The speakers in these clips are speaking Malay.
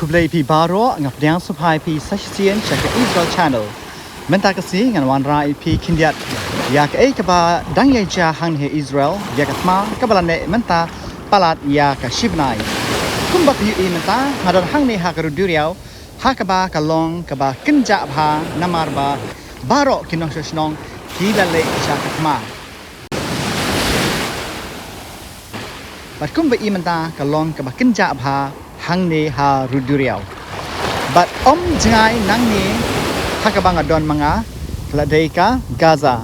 kublai pi baro ngap diang supai pi sasien check Israel channel. Menta kasi ngan wan rai pi kindiat yak kaba dang ya ja hang he Israel yak Thma kabalane menta palat ya ka shibnai. Kumba pi menta ngadon hang ne hakaru duriau hakaba kalong kaba kinja bha namar ba baro kinong shnong kilale ja ka Thma. Bat kumba menta kalong kaba kinja bha hang ne ha ruduriau. But jangai nang ni hakabang adon mga ladeka Gaza.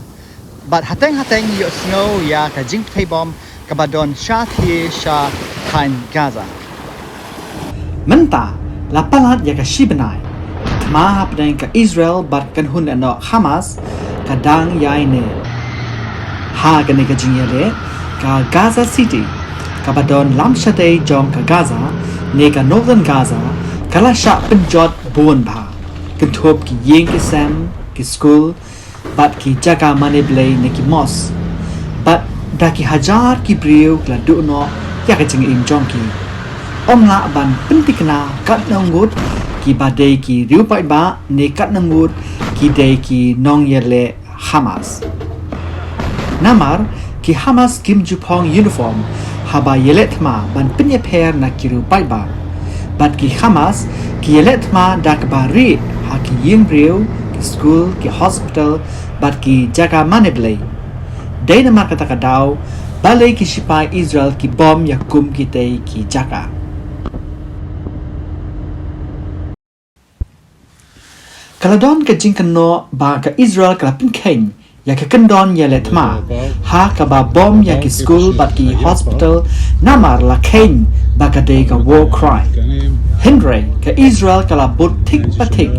But hateng yo snow ya ka jing pay bomb kabadon sha thi sha kan Gaza. Menta la palat ya ka shibnai. Thma pdeng ka Israel but kan hun ano Hamas kadang yai ne. Ha ka ne ka jingyale ka Gaza City kabadon lam shatay jong ka Gaza neka northern Gaza kala sha penjot buon bha kentop ki yeng ki sam ki school bat ki jaga mane blay neki mos bat da ki hajar ki briu kla du no ya ka jing in jong ki omla ban pentikna kat nongut ki badai ki riu pai ba ne kat nongut ki dei ki nong yele Hamas namar ki Hamas kim jupong uniform haba yelet Thma ban pinye per na kiru pai ba bat ki Hamas ki yelet Thma dak bari ha ki ying breu ki school ki hospital bat ki jaga maneblay dei na kata kadau balai ki sipai Israel ki bom ya kum ki tei ki jaga kaladon ka jingkano ba ka Israel kala pinkeng ya ka kendon yele Thma ha ka ba bom ya ki school bat ki hospital namar la ken ba ka dei ka war crime Hindre ka Israel kala but tik patik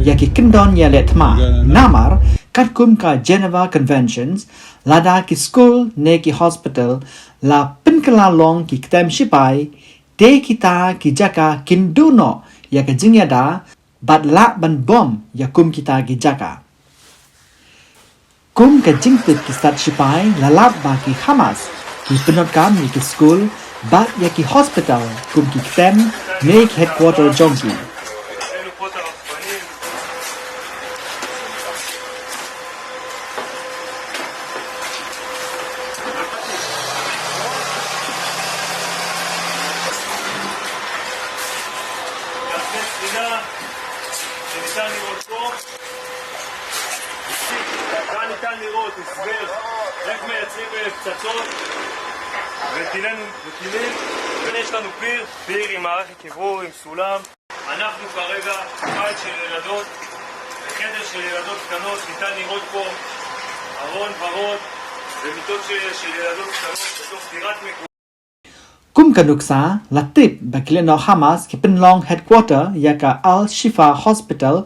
ya ki kendon yele Thma namar kat kum ka Geneva Conventions lada ki school ne ki hospital la pinkala long ki ktem shipai de kita ki jaka kinduno ya ka jingyada bat la ban bom ya kum kita ki jaka kum ka jingpit ki stat shipai lalap ba ki Hamas ki penot kam ni ki school bat ya ki hospital kum ki ktem make headquarter jongki ניתן לראות הסבר איך מייצרים פצצות וטילים ויש לנו פיר עם מערכת קירור, עם סולם. אנחנו כרגע בית של ילדות, בחדר של ילדות קטנות, ניתן לראות פה ארון ורוד ומיטות של ילדות קטנות בתוך דירת מגורים. kum kanuksa latip bakileno Hamas ki penlong headquarter ya ka Al Shifa Hospital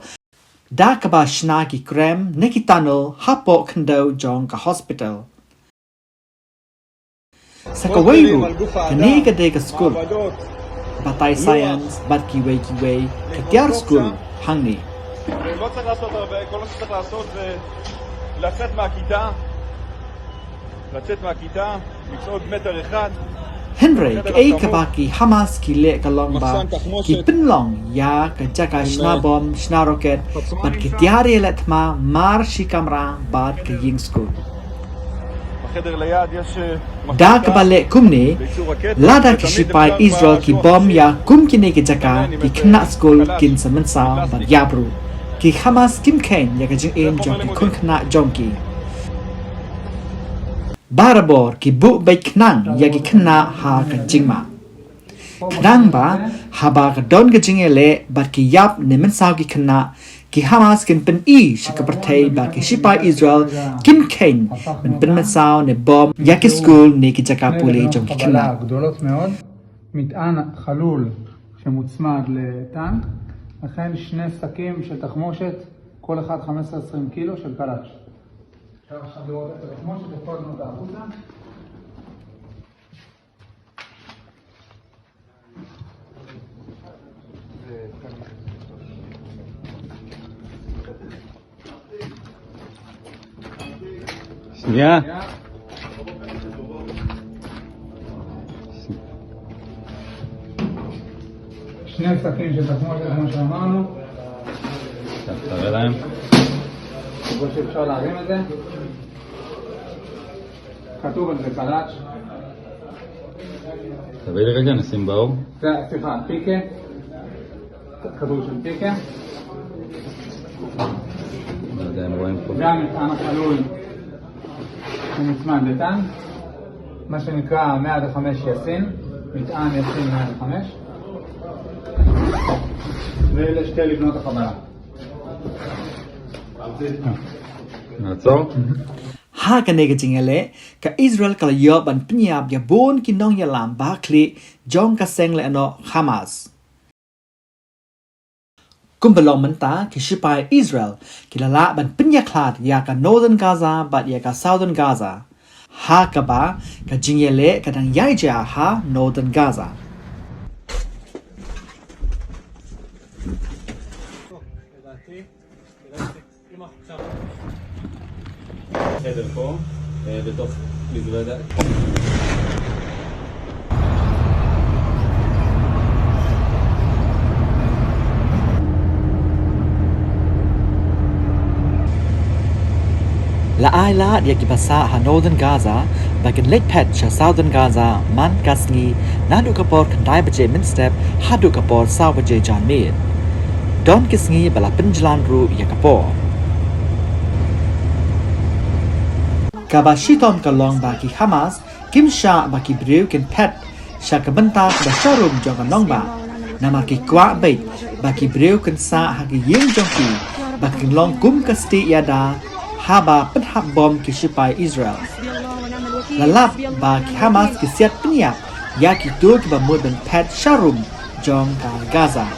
da kaba shna ki krem neki tunnel hapo kendo jong ka hospital sakawairu kani ka de ka school batay science bat ki way ka tiar school hangni לא צריך לעשות הרבה, כל מה שצריך לעשות זה לצאת מהכיתה, לצעוד מטר אחד. Henry ke kabaki Hamas ki le kalong ba ki penlong ya ka jaga shna bom shna rocket bat ki tiari le Thma mar shi kamera bat ki ying school בחדר ליד יש da ka bale kumni lada ki sipai Israel ki bom ya kum ki ne ki jaga ki khna school kin samansa bat yabru ki Hamas kim ken ya ka jing em jong ki kun khna jongki Barabor ki bu bai knang ya ki khna ha ka jingma knang ba haba ka don ka jingele bat ki yap ne men saw ki khna ki Hamas kin pen I shikapartei ba ki shipa Israel kim ken pen men saw ne bom ya ki school ne ki jaka puli jong ki khna גדולות מאוד מטען חלול שמוצמד לטנק לכן שני שקים של תחמושת כל אחד 15-20 קילו של קלאץ' אפשר לראות את התחמושת לפרדנו אותה החוצה שנייה שני שקים של תחמושת כמו שאמרנו. תראה להם. כמו שאפשר להרים את זה. כתוב על זה קלאץ'. תביא לי רגע, נשים באור. סליחה, פיקה. כדור של פיקה. לא יודע, הם רואים פה. זה המטען החלול שמוצמד לטנק. מה שנקרא 105 יסין. מטען יסין 105. ואלה שתי לבנות החבלה. נעצור. haka nega jingale ka Israel kala yo ban pnyap ya bon ki nong ya lam ba kli jong ka seng le no Hamas kum belong menta ki shipai Israel ki la ban pnya klat ya ka northern Gaza but ya ka southern Gaza haka ba ka jingale ka dang yai ja ha northern Gaza חדר פה, בתוך מזוודה. Laila dia ki basa ha northern Gaza bagian lake patch ha southern Gaza man kasngi nadu kapor kandai baje min step hadu kapor saw baje jan mid don kisngi bala penjalan ru ya kapor kaba shiton kalong baki Hamas kim sha baki brew ken pet sha kabanta ba sharum jong kanong ba nama ki kwa bait baki brew ken sa ha ki yeng jong ki baki long kum kasti yada haba penhab bom ki shipai Israel lalap baki Hamas ki siat peniap ya ki tur ki ba mud ben pet sharum jong ka Gaza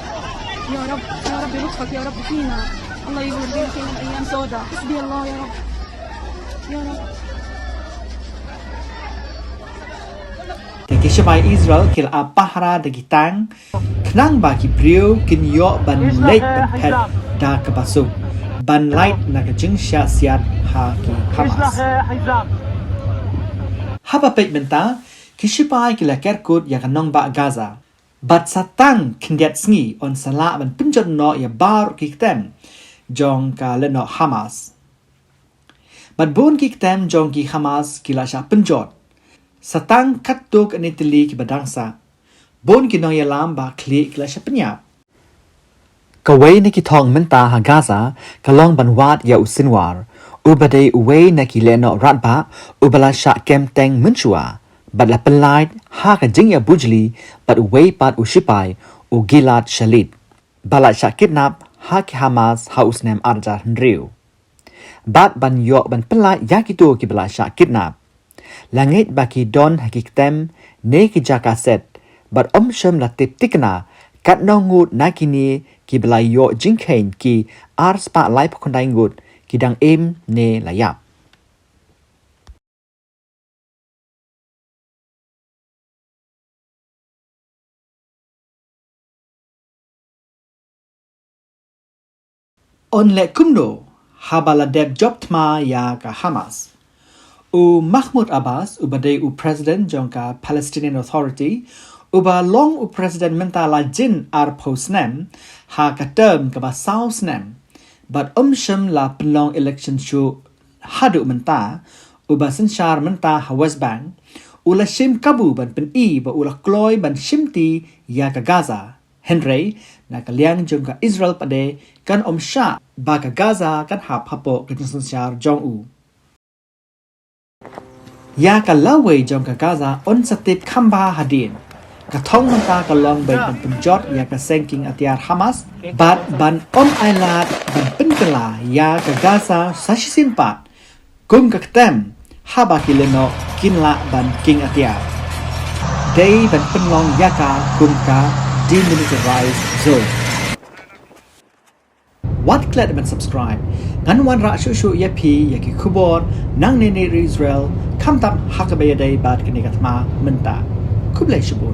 يا رب يا رب بلطفك يا رب فينا الله يورينا فينا ايام سوداء حسبي الله يا رب يا رب Teki shipai Israel kil apahra de gitang knang baki priu kin yo ban late ban pet da kabasu ban light na kajing sya siat ha ki Hamas haba pek menta ki shipai kila kerkut ya kanong ba Gaza bat satang kindiat sngi on sala ban pinjot no ya bar ki tem jong ka leno Hamas bat bon ki tem jong ki Hamas kila sya pinjot satang katuk an Italy ki badangsa bon ki nong yalam ba kli kila sya penyap kawai na ki thong menta ha Gaza kalong ban wat ya usinwar ubade uway na ki leno ratba ubala sya kem teng menchua bat la penlait ha ka jing ya bujli bat uway pat ushipai u Gilad Shalit bala sya kidnap ha ki Hamas ha usnem arja hendriu bat ban yo ban penlait ya ki tu ki bala sya kidnap langit baki don hakiktem ne ki jakaset but shem la tip tikna kat no ngut nakini ki belai yo jingkain ki ar spa lai pokondai ngut ki dang em ne layap on le kumdo habala deb job Thma ya ka Hamas u Mahmoud Abbas ubade u president jongka Palestinian Authority uba long u president mentala jin ar posnem ha ka term ka ba sausnem but shem la penlong election show hadu menta uba senshar menta ha West Bank ula shim kabu ban pen I ba ula kloy ban shimti ya ka Gaza Henry na kaliang jongka Israel pade kan sha ba ka Gaza kan ha papo ka senshar jong u ya ka lawe jong ka Gaza on satip kamba hadin ka thong manta ka long bay ban penjot ya ka senking atiar Hamas bat ban ailat ban penkela ya ka Gaza sashisin pat kum ka tem haba kileno kinla ban king atiar day ban penlong ya ka kum ka demilitarized zone what klet ban subscribe ngan wan ra shu ya pi ya ki kubor nang ne Israel kam tam haka bay day bat kini Thma menta kublai shubun